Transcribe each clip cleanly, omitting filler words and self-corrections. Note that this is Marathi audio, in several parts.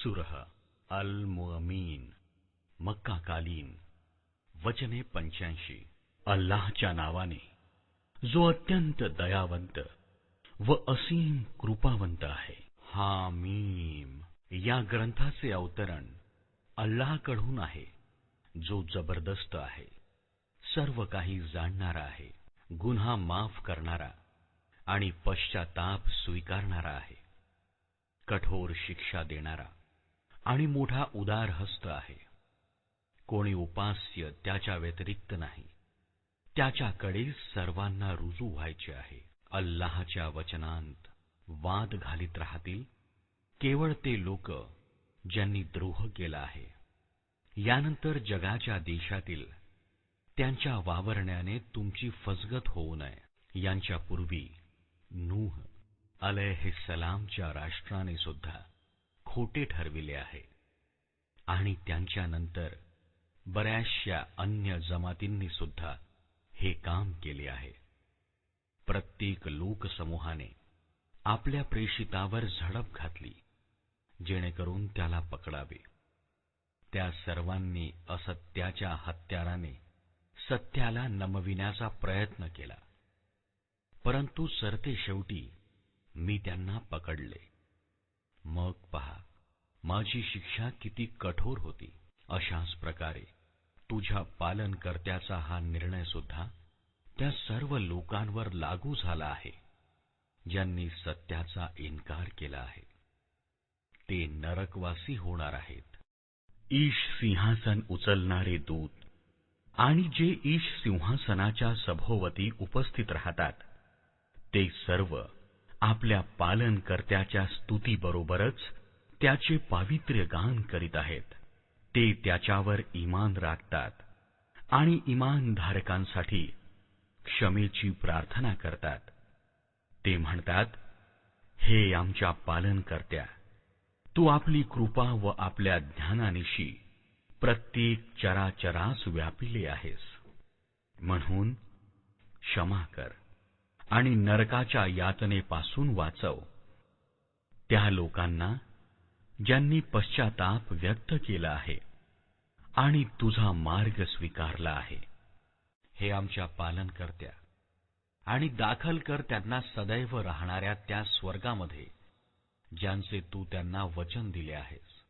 सूरह अल मुअमीन, मक्का कालीन, वचने 85। अल्लाहच्या नावाने जो अत्यंत दयावंत व असीम कृपावंत आहे. हामीम. या ग्रंथाचे अवतरण अल्लाहकडून आहे, जो जबरदस्त आहे, सर्व काही जाणणारा आहे, गुन्हा माफ करणारा आणि पश्चाताप स्वीकारणारा आहे, कठोर शिक्षा देणारा आणि मोठा उदार हस्त आहे. कोणी उपास्य त्याच्या व्यतिरिक्त नाही, त्याच्याकडे सर्वांना रुजू व्हायचे आहे. अल्लाहच्या वचनांत वाद घालीत राहतील केवळ ते लोक ज्यांनी द्रोह केला आहे. यानंतर जगाच्या देशातील त्यांच्या वावरण्याने तुमची फसगत होऊ नये. यांच्या पूर्वी नूह अलैहिस्सलामच्या राष्ट्राने सुद्धा खोटे ठरविले आहे आणि त्यांच्यानंतर बऱ्याचशा अन्य जमातींनी सुद्धा हे काम केले आहे. प्रत्येक लोकसमूहाने आपल्या प्रेषितावर झडप घातली जेणेकरून त्याला पकडावे. त्या सर्वांनी असत्याच्या हत्याराने सत्याला नमविण्याचा प्रयत्न केला, परंतु सरतेशेवटी मी त्यांना पकडले. मग पहा माझी शिक्षा किती कठोर होती. अशाच प्रकारे तुझ्या पालनकर्त्याचा हा निर्णय सुद्धा त्या सर्व लोकांवर लागू झाला आहे ज्यांनी सत्याचा इन्कार केला आहे. ते नरकवासी होणार आहेत. ईश सिंहासन उचलणारे दूत आणि जे ईश सिंहासनाच्या सभोवती उपस्थित राहतात ते सर्व आपल्या पालनकर्त्याच्या स्तुतीबरोबरच त्याचे पावित्र्य गान करीत आहेत. ते त्याच्यावर ईमान राखतात आणि ईमानधारकांसाठी क्षमेची प्रार्थना करतात. ते म्हणतात, हे आमच्या पालनकर्त्या, तू आपली कृपा व आपल्या ज्ञानानिशी प्रत्येक चराचरास व्यापिले आहेस, म्हणून क्षमा कर आणि नरकाच्या यातनेपासून वाचव त्या लोकांना ज्यांनी पश्चाताप व्यक्त केला आहे आणि तुझा मार्ग स्वीकारला आहे. हे आमच्या पालनकर्त्या, आणि दाखल कर त्यांना सदैव राहणाऱ्या त्या स्वर्गामध्ये ज्यांचे तू त्यांना वचन दिले आहेस,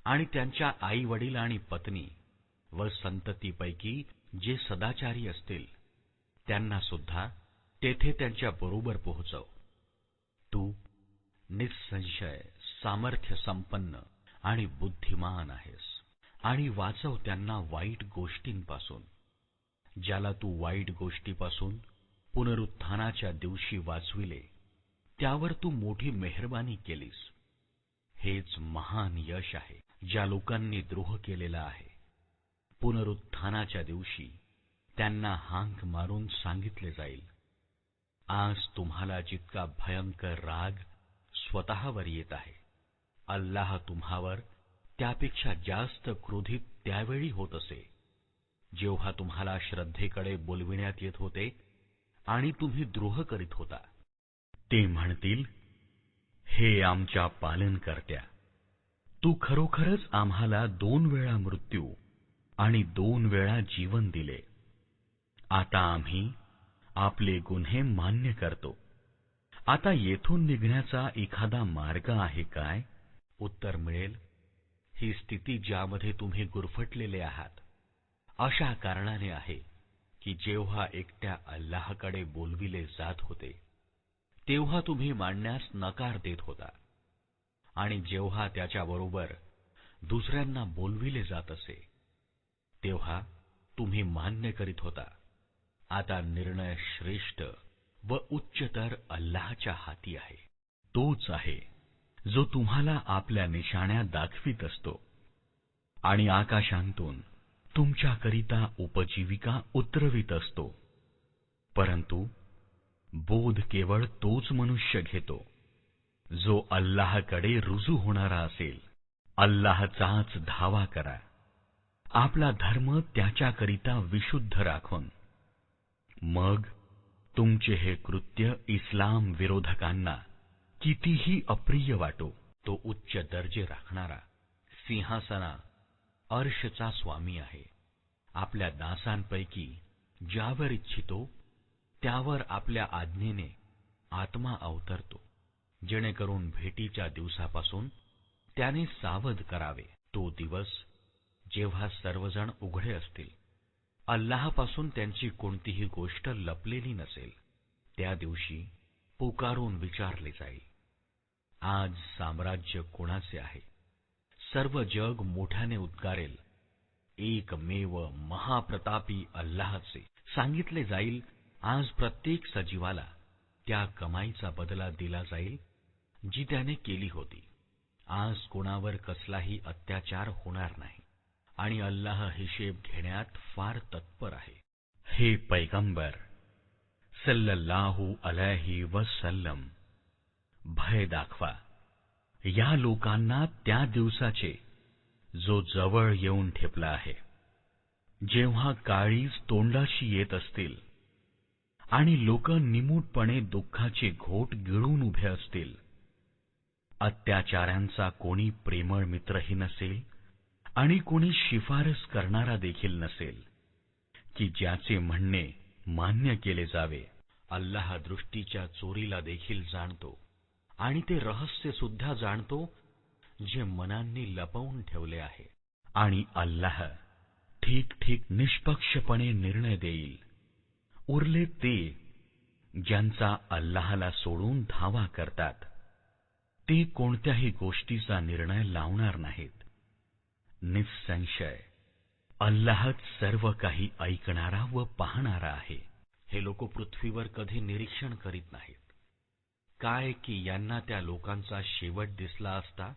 आणि त्यांच्या आई वडील आणि पत्नी व संततीपैकी जे सदाचारी असतील त्यांना सुद्धा तेथे त्यांच्या बरोबर पोहोचव. तू निसंशय सामर्थ्य संपन्न आणि बुद्धिमान आहेस. आणि वाचव त्यांना वाईट गोष्टींपासून. ज्याला तू वाईट गोष्टीपासून पुनरुत्थानाच्या दिवशी वाचविले त्यावर तू मोठी मेहरबानी केलीस. हेच महान यश आहे. ज्या लोकांनी द्रोह केलेला आहे पुनरुत्थानाच्या दिवशी त्यांना हाक मारून सांगितले जाईल, आज तुम्हाला जितका भयंकर राग स्वतःवर येत आहे, अल्लाह तुम्हावर त्यापेक्षा जास्त क्रोधित त्यावेळी होत असे जेव्हा तुम्हाला श्रद्धेकडे बोलविण्यात येत होते आणि तुम्ही द्रोह करीत होता. ते म्हणतील, हे आमच्या पालनकर्त्या, तू खरोखरच आम्हाला 2 वेळा मृत्यू आणि 2 वेळा जीवन दिले. आता आम्ही आपले गुन्हे मान्य करतो. आता येथून निघण्याचा एखादा मार्ग आहे काय? उत्तर मिळेल, ही स्थिती ज्यामध्ये तुम्ही गुरफटलेले आहात अशा कारणाने आहे की जेव्हा एकट्या अल्लाहकडे बोलविले जात होते तेव्हा तुम्ही मानण्यास नकार देत होता, आणि जेव्हा त्याच्याबरोबर दुसऱ्यांना बोलविले जात असे तेव्हा तुम्ही मान्य करीत होता. आता निर्णय श्रेष्ठ व उच्चतर अल्लाहच्या हाती आहे. तोच आहे जो तुम्हाला आपल्या निशाण्या दाखवित असतो आणि आकाशांतून तुमच्याकरिता उपजीविका उतरवित असतो. परंतु बोध केवळ तोच मनुष्य घेतो जो अल्लाहकडे रुजू होणारा असेल. अल्लाहचाच धावा करा, आपला धर्म त्याच्याकरिता विशुद्ध राखून. मग तुमचे हे कृत्य इस्लाम विरोधकांना कितीही अप्रिय वाटो, तो उच्च दर्जे राखणारा, सिंहासना अर्शचा स्वामी आहे. आपल्या दासांपैकी ज्यावर इच्छितो त्यावर आपल्या आज्ञेने आत्मा अवतरतो, जेणेकरून भेटीच्या दिवसापासून त्याने सावध करावे. तो दिवस जेव्हा सर्वजण उघडे असतील, अल्लाहपासून त्यांची कोणतीही गोष्ट लपलेली नसेल, त्या दिवशी पुकारून विचारले जाईल, आज साम्राज्य कोणाचे आहे? सर्व जग मोठ्याने उद्गारेल, एकमेव महाप्रतापी अल्लाहचे. सांगितले जाईल, आज प्रत्येक सजीवाला त्या कमाईचा बदला दिला जाईल जी त्याने केली होती. आज कोणावर कसलाही अत्याचार होणार नाही आणि अल्लाह हिशेब घेण्यात फार तत्पर आहे. हे पैगंबर सल्लल्लाहु अलैहि वसल्लम, भय दाखवा या लोकांना त्या दिवसाचे जो जवळ येऊन ठेपला आहे, जेव्हा काळीज तोंडाशी येत असतील आणि लोक निमूटपणे दुःखाचे घोट गिळून उभे असतील. अत्याचाऱ्यांचा कोणी प्रेमळ मित्रही नसेल आणि कोणी शिफारस करणारा देखील नसेल की ज्याचे म्हणणे मान्य केले जावे. अल्लाह दृष्टीच्या चोरीला देखील जाणतो आणि ते रहस्य सुद्धा जाणतो जे मनांनी लपवून ठेवले आहे. आणि अल्लाह ठीक ठीक निष्पक्षपणे निर्णय देईल. उरले ते ज्यांचा अल्लाहला सोडून धावा करतात, ते कोणत्याही गोष्टीचा निर्णय लावणार नाहीत. निसंशय अल्लाहच सर्व काही ऐकणारा व पाहणारा आहे. हे लोक पृथ्वीवर कधी निरीक्षण करीत नाहीत. काय की यांना त्या लोकांचा शेवट दिसला असता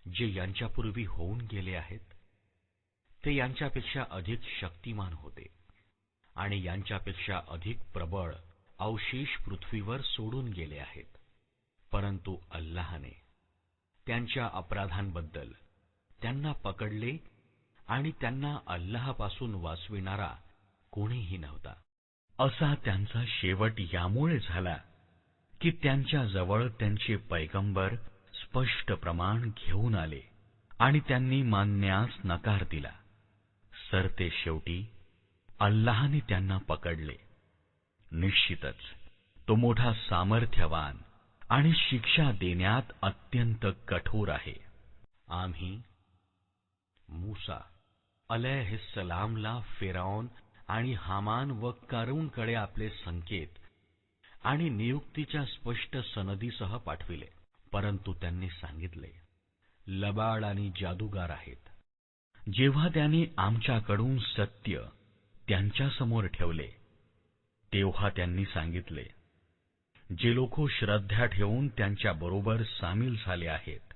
जे यांच्यापूर्वी होऊन गेले आहेत. ते यांच्यापेक्षा अधिक शक्तिमान होते आणि यांच्यापेक्षा अधिक प्रबळ अवशेष पृथ्वीवर सोडून गेले आहेत. परंतु अल्लाहने त्यांच्या अपराधांबद्दल त्यांना पकडले आणि त्यांना अल्लाहपासून वाचविणारा कोणीही नव्हता. असा त्यांचा शेवट यामुळे झाला की त्यांच्याजवळ त्यांचे पैगंबर स्पष्ट प्रमाण घेऊन आले आणि त्यांनी मानण्यास नकार दिला. सरते शेवटी अल्लाहने त्यांना पकडले. निश्चितच तो मोठा सामर्थ्यवान आणि शिक्षा देण्यात अत्यंत कठोर आहे. आम्ही मूसा अलैहिस्सलामला फिरौन आणि हामान व कारूनकडे आपले संकेत आणि नियुक्तीच्या स्पष्ट सनदीसह पाठविले. परंतु त्यांनी सांगितले, लबाड आणि जादूगार आहेत. जेव्हा त्यांनी आमच्याकडून सत्य त्यांच्यासमोर ठेवले, तेव्हा त्यांनी सांगितले, जे लोक श्रद्धा ठेवून त्यांच्याबरोबर सामील झाले आहेत,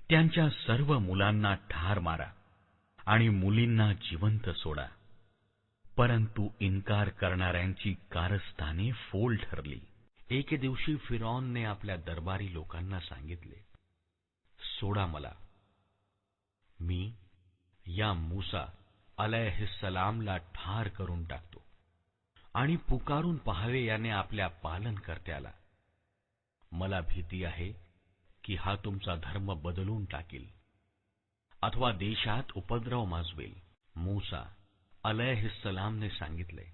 त्यांच्या सर्व मुलांना ठार मारा आणि मुलींना जिवंत सोडा. परंतु इन्कार करणाऱ्यांची कारस्थाने फोल ठरली. एके दिवशी फिरौनने आपल्या दरबारी लोकांना सांगितले, सोडा मला, मी या मूसा अलैहिस्सलामला ठार करून टाकतो. आणि पुकारून पहावे याने आपल्या पालनकर्त्याला. मला भीती आहे की हा तुमचा धर्म बदलून टाकील अथवा देशात उपद्रव माजवेल. मूसा अलैहिस्सलामने सांगितले,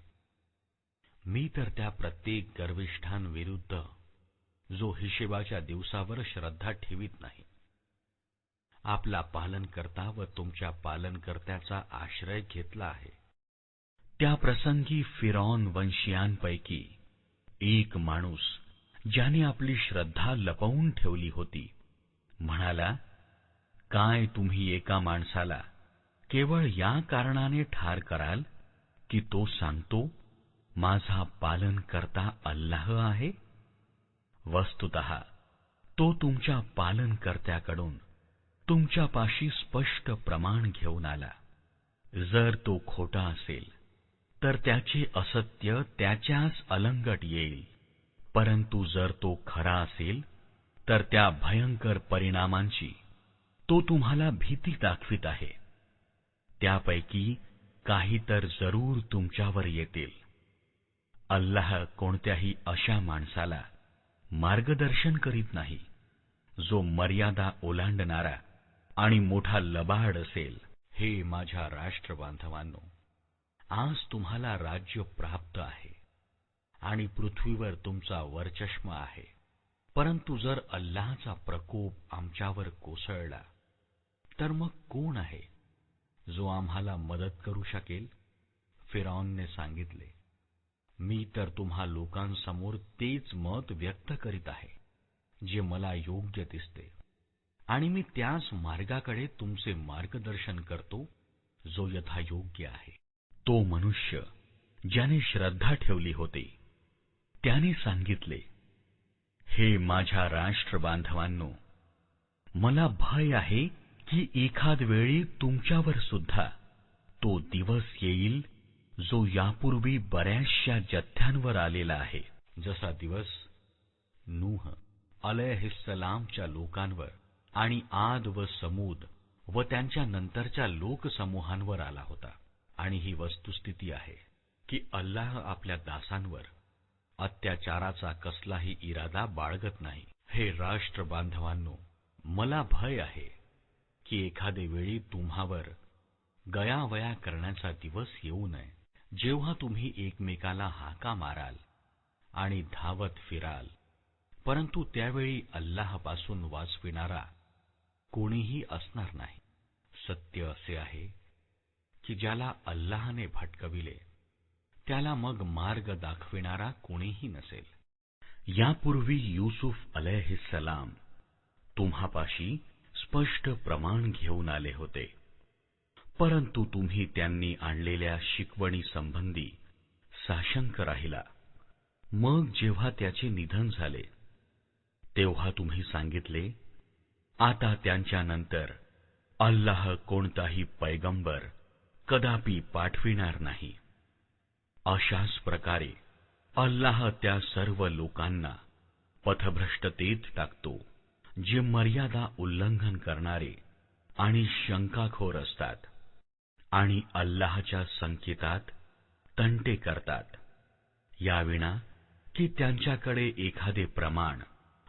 मी तर त्या प्रत्येक गर्विष्ठांविरुद्ध जो हिशेबाच्या दिवसावर श्रद्धा ठेवीत नाही, आपला पालनकर्ता व तुमच्या पालनकर्त्याचा आश्रय घेतला आहे. त्या प्रसंगी फिरौन वंशीयांपैकी एक माणूस, ज्याने आपली श्रद्धा लपवून ठेवली होती, म्हणाला, काय तुम्ही एका माणसाला केवळ या कारणाने ठार कराल की तो सांगतो, माझा पालनकर्ता अल्लाह आहे? वस्तुतः तो तुमच्या पालनकर्त्याकडून तुमच्यापाशी स्पष्ट प्रमाण घेऊन आला. जर तो खोटा असेल तर त्याचे असत्य त्याच्याच अलंगट येईल, परंतु जर तो खरा असेल तर त्या भयंकर परिणामांची तो तुम्हाला भीती दाखवित आहे. त्यापैकी काही तर जरूर तुमच्यावर येतील. अल्लाह कोणत्याही अशा माणसाला मार्गदर्शन करीत नाही जो मर्यादा ओलांडणारा आणि मोठा लबाड असेल. हे माझ्या राष्ट्रबांधवांनो, आज तुम्हाला राज्य प्राप्त आहे आणि पृथ्वीवर तुमचा वर्चस्व आहे. परंतु जर अल्लाहचा प्रकोप आमच्यावर कोसळला तर मग कोण आहे जो आम्हाला मदत करू शकेल? फिरौनने सांगितले, मी तर तुम्हा लोकांसमोर तेच मत व्यक्त करीत आहे जे मला योग्य दिसते, आणि मी त्याच मार्गाकडे तुमचे मार्गदर्शन करतो जो यथायोग्य आहे. तो मनुष्य ज्याने श्रद्धा ठेवली होती त्याने सांगितले, हे माझ्या राष्ट्रबांधवांनो, मला भय आहे की एखाद वेळी तुमच्यावर सुद्धा तो दिवस येईल जो यापूर्वी बऱ्याचशा जथ्यांवर आलेला आहे, जसा दिवस नूह अलैहिस्सलामच्या लोकांवर आणि आद व समूद व त्यांच्या नंतरच्या लोकसमूहांवर आला होता. आणि ही वस्तुस्थिती आहे की अल्लाह आपल्या दासांवर अत्याचाराचा कसलाही इरादा बाळगत नाही. हे राष्ट्रबांधवांनो, मला भय आहे की एखादे वेळी तुम्हावर गयावया करण्याचा दिवस येऊ नये, जेव्हा तुम्ही एकमेकाला हाका माराल आणि धावत फिराल, परंतु त्यावेळी अल्लाहपासून वाचविणारा कोणीही असणार नाही. सत्य असे आहे की ज्याला अल्लाहने भटकविले त्याला मग मार्ग दाखविणारा कोणीही नसेल. यापूर्वी युसुफ अलैहिस्सलाम तुम्हापाशी स्पष्ट प्रमाण घेऊन आले होते, परंतु तुम्ही त्यांनी आणलेल्या शिकवणीसंबंधी साशंक राहिला. मग जेव्हा त्याचे निधन झाले तेव्हा तुम्ही सांगितले, आता त्यांच्यानंतर अल्लाह कोणताही पैगंबर कदापि पाठविणार नाही. अशाच प्रकारे अल्लाह त्या सर्व लोकांना पथभ्रष्टतेत टाकतो जे मर्यादा उल्लंघन करणारे आणि शंकाखोर असतात आणि अल्लाहच्या संकेतात तंटे करतात, याविना की त्यांच्याकडे एखादे प्रमाण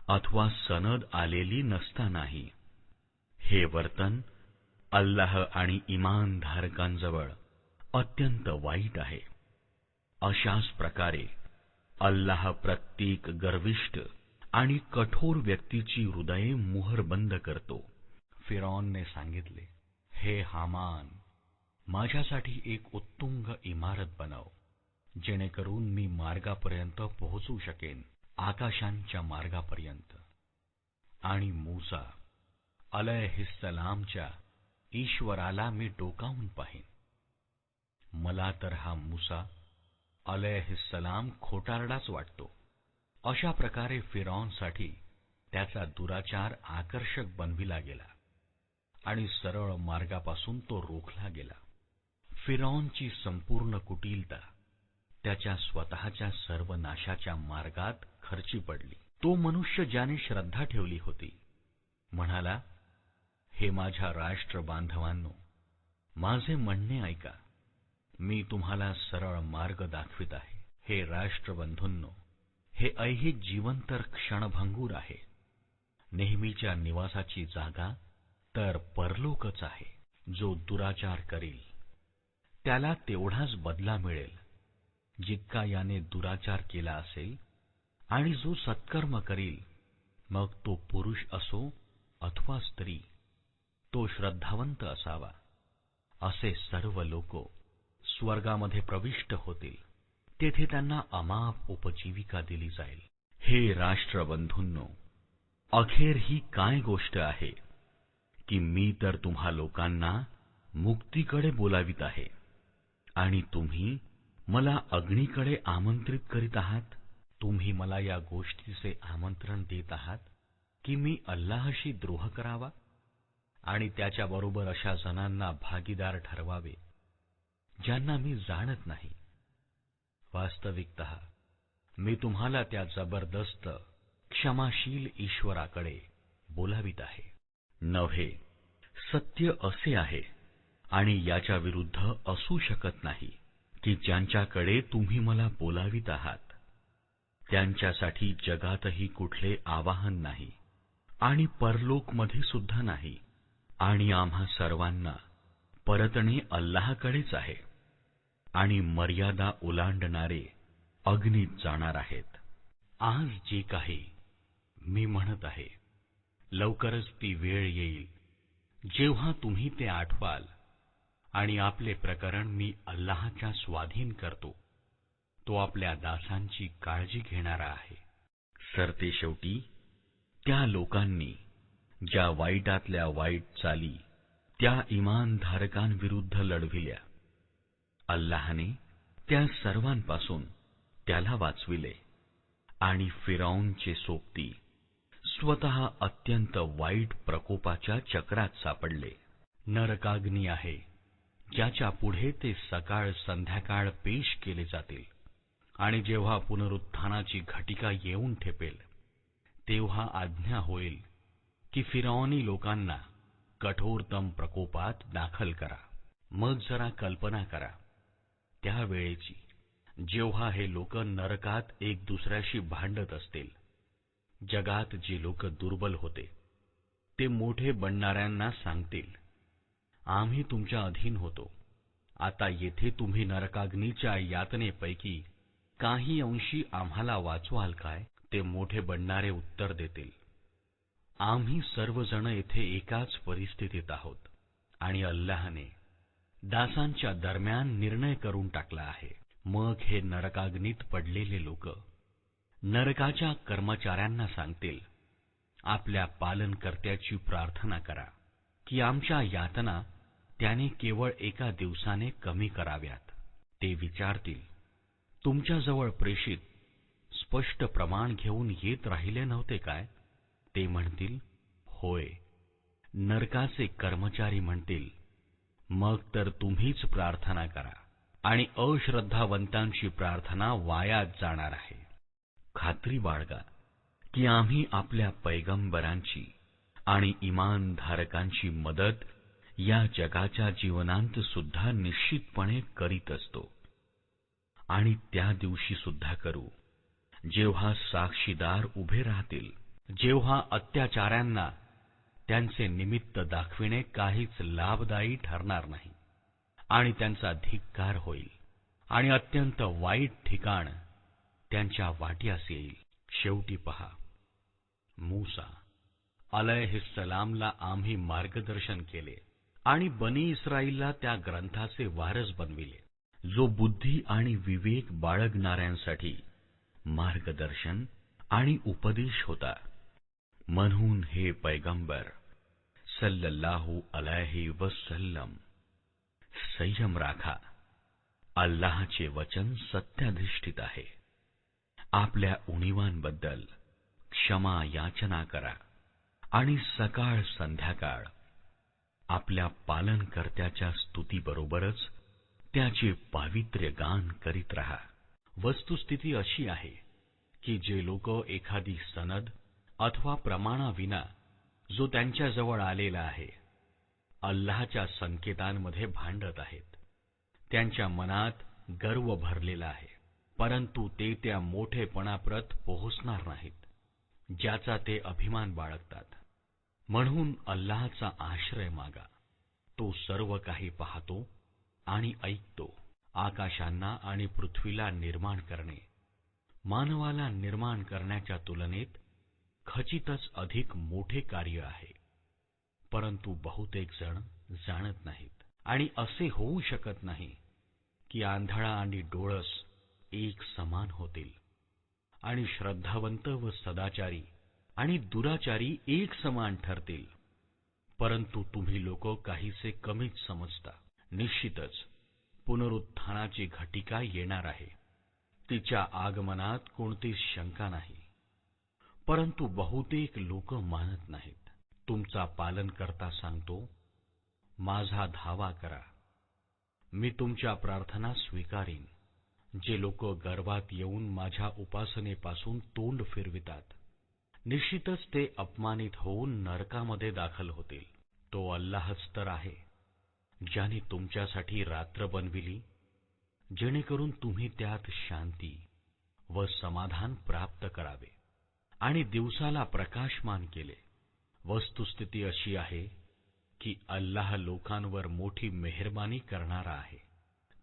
अथवा सनद आलेली नसतानाही. हे वर्तन अल्लाह आणि इमानधारकांजवळ अत्यंत वाईट आहे. अशाच प्रकारे अल्लाह प्रत्येक गर्विष्ठ आणि कठोर व्यक्तीची हृदये मुहरबंद करतो. फिरौनने सांगितले, हे हामान, माझ्यासाठी एक उत्तुंग इमारत बनव, जेणेकरून मी मार्गापर्यंत पोहोचू शकेन, आकाशांच्या मार्गापर्यंत. आणि मूसा अलैहिस्सलामच्या ईश्वराला मी डोकावून पाहीन. मला तर हा मूसा अलैहिस्सलाम खोटारडाच वाटतो. अशा प्रकारे फिरौनसाठी त्याचा दुराचार आकर्षक बनविला गेला आणि सरळ मार्गापासून तो रोखला गेला. फिरौनची संपूर्ण कुटिलता त्याच्या स्वतःच्या सर्वनाशाच्या मार्गात खर्ची पडली. तो मनुष्य ज्याने श्रद्धा ठेवली होती म्हणाला, हे माझ्या राष्ट्रबांधवांनो, माझे म्हणणे ऐका, मी तुम्हाला सरळ मार्ग दाखवित आहे. हे राष्ट्रबंधूंनो, हे ऐहिक जीवन तर क्षणभंगूर आहे. नेहमीच्या निवासाची जागा तर परलोकच आहे. जो दुराचार करील त्याला तेवढाच बदला मिळेल जितका याने दुराचार केला असेल, आणि जो सत्कर्म करील, मग तो पुरुष असो अथवा स्त्री, तो श्रद्धावंत असावा, असे सर्व लोक स्वर्गामध्ये प्रविष्ट होतील. तेथे त्यांना अमाप उपजीविका दिली जाईल. हे राष्ट्रबंधूंनो, अखेर ही काय गोष्ट आहे की मी तर तुम्हा लोकांना मुक्तीकडे बोलावित आहे आणि तुम्ही मला अग्नीकडे आमंत्रित करीत आहात. तुम्ही मला या गोष्टीचे आमंत्रण देत आहात की मी अल्लाहशी द्रोह करावा आणि त्याच्याबरोबर अशा जणांना भागीदार ठरवावे ज्यांना मी जाणत नाही. वास्तविकतः मी तुम्हाला त्या जबरदस्त क्षमाशील ईश्वराकडे बोलावित आहे. नव्हे, सत्य असे आहे आणि याच्या विरुद्ध असू शकत नाही की ज्यांच्याकडे तुम्ही मला बोलावित आहात त्यांच्यासाठी जगातही कुठले आवाहन नाही आणि परलोकमध्ये सुद्धा नाही, आणि आम्हा सर्वांना परतणे अल्लाहकडेच आहे, आणि मर्यादा ओलांडणारे अग्नीत जाणार आहेत. आज जे काही मी म्हणत आहे, लवकरच ती वेळ येईल जेव्हा तुम्ही ते आठवाल, आणि आपले प्रकरण मी अल्लाहच्या स्वाधीन करतो. तो आपल्या दासांची काळजी घेणारा आहे. सरतेशेवटी त्या लोकांनी ज्या वाईटातल्या वाईट चाली त्या इमानधारकांविरुद्ध लढविल्या, अल्लाहने त्या सर्वांपासून त्याला वाचविले, आणि फिरौनचे सोबती स्वतः अत्यंत वाईट प्रकोपाच्या चक्रात सापडले. नरकाग्नी आहे, ज्याच्या पुढे ते सकाळ संध्याकाळ पेश केले जातील, आणि जेव्हा पुनरुत्थानाची घटिका येऊन ठेपेल, तेव्हा आज्ञा होईल की फिरौनी लोकांना कठोरतम प्रकोपात दाखल करा. मग जरा कल्पना करा त्यावेळेची, जेव्हा हे लोक नरकात एक दुसऱ्याशी भांडत असतील. जगात जे लोक दुर्बल होते ते मोठे बनणाऱ्यांना सांगतील, आम्ही तुमच्या अधीन होतो, आता येथे तुम्ही नरकाग्नीच्या यातनेपैकी काही अंशी आम्हाला वाचवाल काय? ते मोठे बनणारे उत्तर देतील, आम्ही सर्वजण येथे एकाच परिस्थितीत आहोत, आणि अल्लाहने दासांच्या दरम्यान निर्णय करून टाकला आहे. मग हे नरकाग्नीत पडलेले लोक नरकाच्या कर्मचाऱ्यांना सांगतील, आपल्या पालनकर्त्याची प्रार्थना करा की आमच्या यातना त्याने केवळ एका दिवसाने कमी कराव्यात. ते विचारतील, तुमच्याजवळ प्रेषित स्पष्ट प्रमाण घेऊन येत राहिले नव्हते काय? ते म्हणतील, होय. नरकाचे कर्मचारी म्हणतील, मग तर तुम्हीच प्रार्थना करा, आणि अश्रद्धावंतांची प्रार्थना वायात जाणार आहे. खात्री बाळगा की आम्ही आपल्या पैगंबरांची आणि इमानधारकांची मदत या जगाच्या जीवनांत सुद्धा निश्चितपणे करीत असतो, आणि त्या दिवशी सुद्धा करू, जेव्हा साक्षीदार उभे राहतील, जेव्हा अत्याचाऱ्यांना त्यांचे निमित्त दाखविणे काहीच लाभदायी ठरणार नाही, आणि त्यांचा धिक्कार होईल, आणि अत्यंत वाईट ठिकाण त्यांच्या वाट्यास येईल. शेवटी पहा, मूसा अलैहिस्सलामला आम्ही मार्गदर्शन केले, आणि बनी इस्राईलला त्या ग्रंथाचे वारस बनविले, जो बुद्धी आणि विवेक बाळगणाऱ्यांसाठी मार्गदर्शन आणि उपदेश होता. म्हणून हे पैगंबर सल्लल्लाहु अलैहि वसल्लम, संयम राखा. अल्लाहचे वचन सत्याधिष्ठित आहे. आपल्या उणीवांबद्दल क्षमा याचना करा, आणि सकाळ संध्याकाळ आपल्या पालनकर्त्याच्या स्तुतीबरोबरच त्याचे पावित्र्य गान करीत रहा. वस्तुस्थिती अशी आहे की जे लोक एखादी सनद अथवा प्रमाणाविना जो त्यांच्याजवळ आलेला आहे, अल्लाहच्या संकेतांमध्ये भांडत आहेत, त्यांच्या मनात गर्व भरलेला आहे, परंतु ते त्या मोठेपणाप्रत पोहोचणार नाहीत ज्याचा ते अभिमान बाळगतात. म्हणून अल्लाहचा आश्रय मागा. तो सर्व काही पाहतो आणि ऐकतो. आकाशांना आणि पृथ्वीला निर्माण करणे मानवाला निर्माण करण्याच्या तुलनेत खचितच अधिक मोठे कार्य आहे, परंतु बहुतेक जण जाणत नाहीत. आणि असे होऊ शकत नाही की आंधळा आणि डोळस एक समान होतील, आणि श्रद्धावंत व सदाचारी आणि दुराचारी एक समान ठरतील, परंतु तुम्ही लोक काहीसे कमीच समजता. निश्चितच पुनरुत्थानाची घटिका येणार आहे, तिच्या आगमनात कोणतीच शंका नाही, परंतु बहुतेक लोक मानत नाहीत. तुमचा पालनकर्ता सांगतो, माझा धावा करा, मी तुमच्या प्रार्थना स्वीकारीन. जे लोक गर्वात येऊन माझ्या उपासनेपासून तोंड फिरवितात, निश्चितच ते अपमानित होऊन नरकामध्ये दाखल होतील. तो अल्लाहच तर आहे, ज्याने तुमच्यासाठी रात्र बनविली, जेणेकरून तुम्ही त्यात शांती व समाधान प्राप्त करावे, आणि दिवसाला प्रकाशमान केले, वस्तुस्थिती अशी आहे की अल्लाह लोकांवर मोठी मेहरबानी करणारा आहे,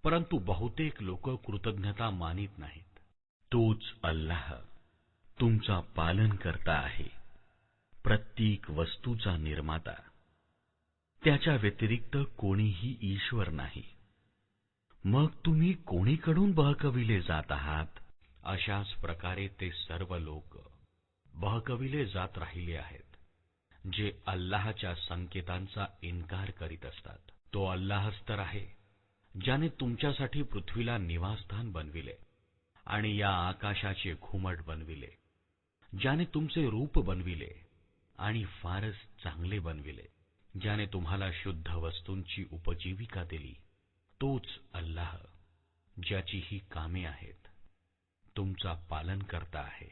परंतु बहुतेक लोक कृतज्ञता मानित नाहीत. तोच अल्लाह तुमचा पालनकर्ता आहे, प्रत्येक वस्तूचा निर्माता. त्याच्या व्यतिरिक्त कोणीही ईश्वर नाही. मग तुम्ही कोणीकडून बहकविले जात आहात? अशाच प्रकारे ते सर्व लोक बहकविले जात राहिले आहेत, जे अल्लाहच्या संकेतांचा इन्कार करीत असतात. तो अल्लाहच तर आहे, ज्याने तुमच्यासाठी पृथ्वीला निवासस्थान बनविले आणि या आकाशाचे घुमट बनविले, ज्याने तुमचे रूप बनविले आणि फारच चांगले बनविले, ज्याने तुम्हाला शुद्ध वस्तूंची उपजीविका दिली. तोच अल्लाह, ज्याची ही कामे आहेत, तुमचा पालनकर्ता आहे.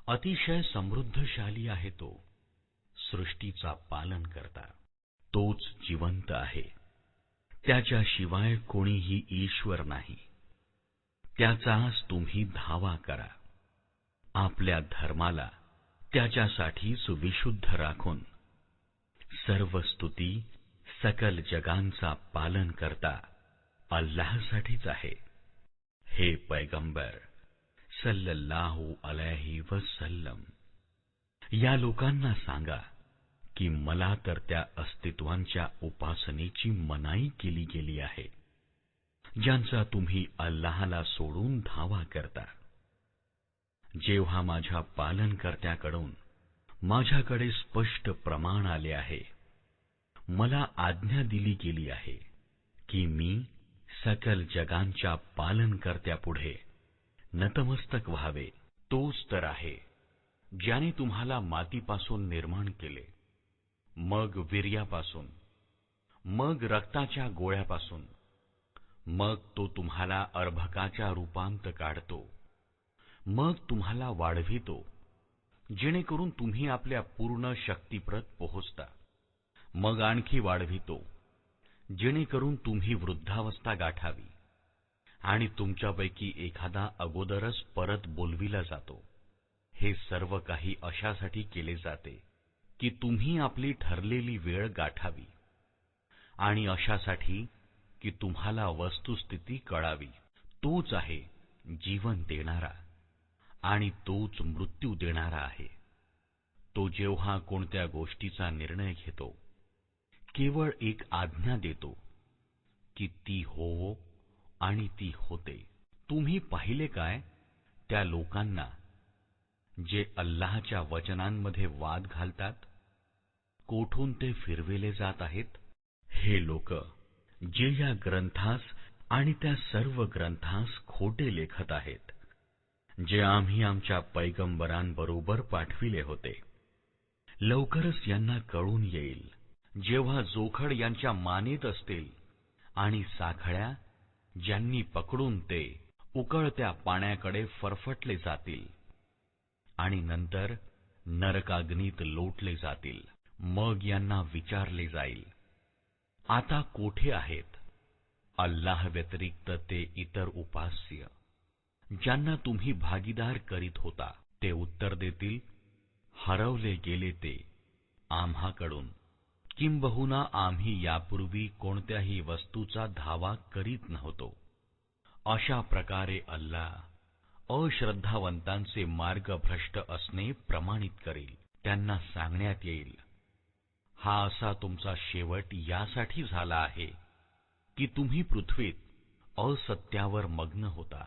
अतिशय समृद्धशाली आहे तो, सृष्टीचा पालनकर्ता. तोच जिवंत आहे, त्याच्याशिवाय कोणीही ईश्वर नाही. त्याचाच तुम्ही धावा करा. आपल्या धर्माला त्याच्यासाठीच विशुद्ध राखून. सर्व स्तुती सकल जगांचा पालनकर्ता अल्लाहसाठीच आहे. हे पैगंबर सल्लल्लाहु अलैहि वसल्लम, या लोकांना सांगा की मला तर त्या अस्तित्वांच्या उपासनेची मनाई केली गेली आहे, ज्यांचा तुम्ही अल्लाहला सोडून धावा करता. जेव्हा माझ्या पालनकर्त्याकडून माझ्याकडे स्पष्ट प्रमाण आले आहे, मला आज्ञा दिली गेली आहे की मी सकल जगांच्या पालनकर्त्यापुढे नतमस्तक व्हावे. तोच तर आहे, ज्याने तुम्हाला मातीपासून निर्माण केले, मग वीर्यापासून, मग रक्ताच्या गोळ्यापासून, मग तो तुम्हाला अर्भकाच्या रूपांत काढतो, मग तुम्हाला वाढवितो, जेणेकरून तुम्ही आपल्या पूर्ण शक्तीप्रत पोहोचता, मग आणखी वाढवितो, जेणेकरून तुम्ही वृद्धावस्था गाठावी, आणि तुमच्यापैकी एखादा अगोदरच परत बोलविला जातो. हे सर्व काही अशासाठी केले जाते की तुम्ही आपली ठरलेली वेळ गाठावी, आणि अशासाठी की तुम्हाला वस्तुस्थिती कळावी. तोच आहे जीवन देणारा आणि तोच मृत्यू देणारा आहे. तो जेव्हा कोणत्या गोष्टीचा निर्णय घेतो, केवळ एक आज्ञा देतो की ती होवो, आणि ती होते. तुम्ही पाहिले काय त्या लोकांना जे अल्लाहच्या वचनांमध्ये वाद घालतात? कोठून ते फिरविले जात आहेत? हे लोक जे या ग्रंथास आणि त्या सर्व ग्रंथास खोटे लेखत आहेत, जे आम्ही आमच्या पैगंबरांबरोबर पाठविले होते. लवकरच यांना कळून येईल, जेव्हा जोखड यांच्या मानेत असतील आणि साखळ्या ज्यांनी पकडून ते उकळत्या पाण्याकडे फरफटले जातील, आणि नंतर नरकाग्नीत लोटले जातील. मग यांना विचारले जाईल, आता कोठे आहेत अल्लाह व्यतिरिक्त ते इतर उपास्य, ज्यांना तुम्ही भागीदार करीत होता? ते उत्तर देतील, हरवले गेले ते आम्हाकडून, किंबहुना आम्ही यापूर्वी कोणत्याही वस्तूचा धावा करीत नव्हतो. अशा प्रकारे अल्लाह अश्रद्धावंतांचे मार्ग भ्रष्ट असणे प्रमाणित करेल. त्यांना सांगण्यात येईल, हा असा तुमचा शेवट यासाठी झाला आहे की तुम्ही पृथ्वीत असत्यावर मग्न होता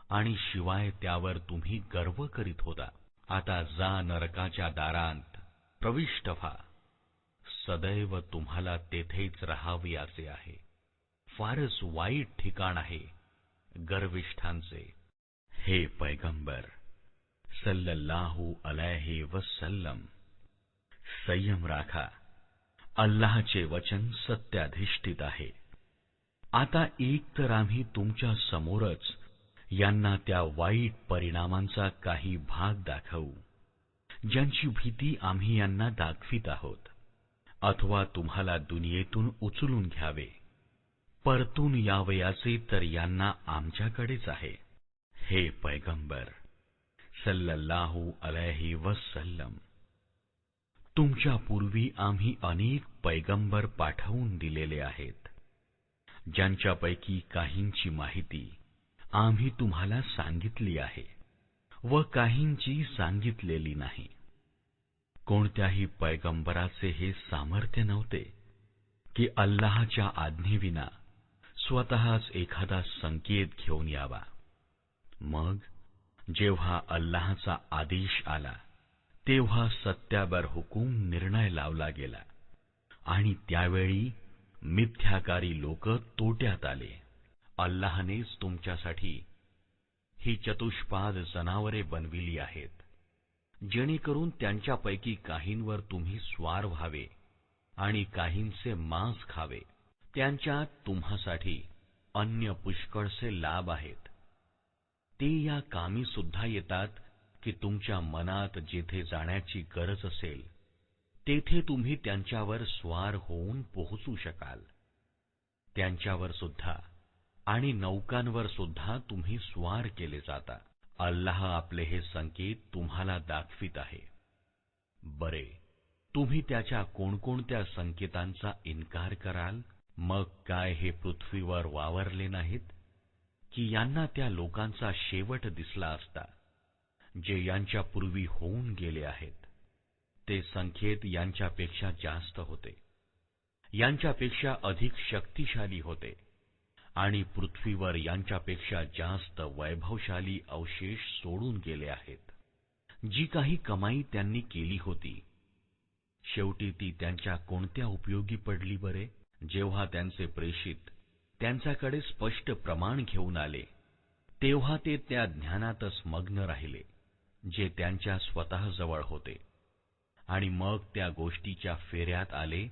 आणि शिवाय त्यावर तुम्ही गर्व करीत होता. आता जा नरकाच्या दारांत प्रविष्ट व्हा. सदैव तुम्हाला तेथेच राहावयाचे आहे. फारच वाईट ठिकाण आहे गर्विष्ठांचे. हे पैगंबर सल्लल्लाहु अलैहि वसल्लम, संयम राखा. अल्लाहचे वचन सत्याधिष्ठित आहे. आता एक तर आम्ही तुमच्या समोरच यांना त्या वाईट परिणामांचा काही भाग दाखवू, ज्यांची भीती आम्ही यांना दाखवित आहोत, अथवा तुम्हाला दुनियेतून उचलून घ्यावे. परतून यावयाचे तर यांना आमच्याकडेच आहे. हे पैगंबर सल्लल्लाहु अलैहि वसल्लम, तुमच्या पूर्वी आम्ही अनेक पैगंबर पाठवून दिलेले आहेत, ज्यांच्यापैकी काहींची माहिती आम्ही तुम्हाला सांगितली आहे व काहींची सांगितलेली नाही. कोणत्याही पैगंबराचे हे सामर्थ्य नव्हते की अल्लाहच्या आज्ञेविना स्वतःच एखादा संकेत घेऊन यावा. मग जेव्हा अल्लाहचा आदेश आला तेव्हा सत्यावर हुकूम निर्णय लावला गेला आणि त्यावेळी मिथ्याकारी लोक तोट्यात आले. अल्लाहनेच तुमच्यासाठी ही चतुष्पाद जनावरे बनविली आहेत, जेणेकरून त्यांच्यापैकी काहींवर तुम्ही स्वार व्हावे आणि काहींचे मांस खावे. त्यांच्यात तुम्हासाठी अन्य पुष्कळसे लाभ आहेत. ते या कामी सुद्धा येतात की तुमच्या मनात जेथे जाण्याची गरज असेल तेथे तुम्ही त्यांच्यावर स्वार होऊन पोहोचू शकाल. त्यांच्यावर सुद्धा आणि नौकांवर सुद्धा तुम्ही स्वार केले जाता. अल्लाह आपले हे संकेत तुम्हाला दाखवित आहे. बरे, तुम्ही त्याच्या कोणकोणत्या संकेतांचा इन्कार कराल? मग काय हे पृथ्वीवर वावरले नाहीत की यांना त्या लोकांचा शेवट दिसला असता जे यांच्यापूर्वी होऊन गेले आहेत. ते संकेत यांच्यापेक्षा जास्त होते, यांच्यापेक्षा अधिक शक्तिशाली होते आणि पृथ्वीवर यांच्यापेक्षा जास्त वैभवशाली अवशेष सोडून गेले आहेत. जी काही कमाई त्यांनी केली होती, शेवटी ती त्यांच्या कोणत्या उपयोगी पडली बरे? जेव्हा त्यांचे प्रेषित त्यांच्याकडे स्पष्ट प्रमाण घेऊन आले तेव्हा ते त्या ज्ञानातच मग्न राहिले जे त्यांच्या स्वतःजवळ होते, आणि मग त्या गोष्टीच्या फेऱ्यात आले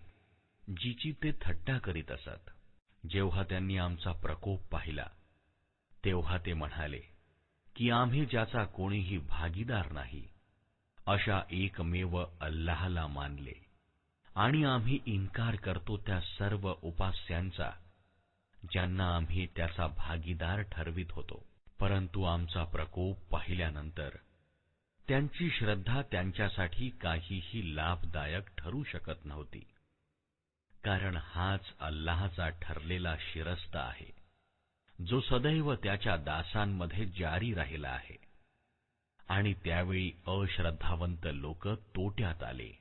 जिची ते थट्टा करीत असत. जेव्हा त्यांनी आमचा प्रकोप पाहिला तेव्हा ते म्हणाले की आम्ही ज्याचा कोणीही भागीदार नाही अशा एकमेव अल्लाहला मानले, आणि आम्ही इन्कार करतो त्या सर्व उपास्यांचा ज्यांना आम्ही त्याचा भागीदार ठरवित होतो. परंतु आमचा प्रकोप पाहिल्यानंतर त्यांची श्रद्धा त्यांच्यासाठी काहीही लाभदायक ठरू शकत नव्हती, कारण हाच अल्लाहचा ठरलेला शिरस्ता आहे जो सदैव त्याच्या दासांमध्ये जारी राहिला आहे. आणि त्यावेळी अश्रद्धावंत लोक तोट्यात आले.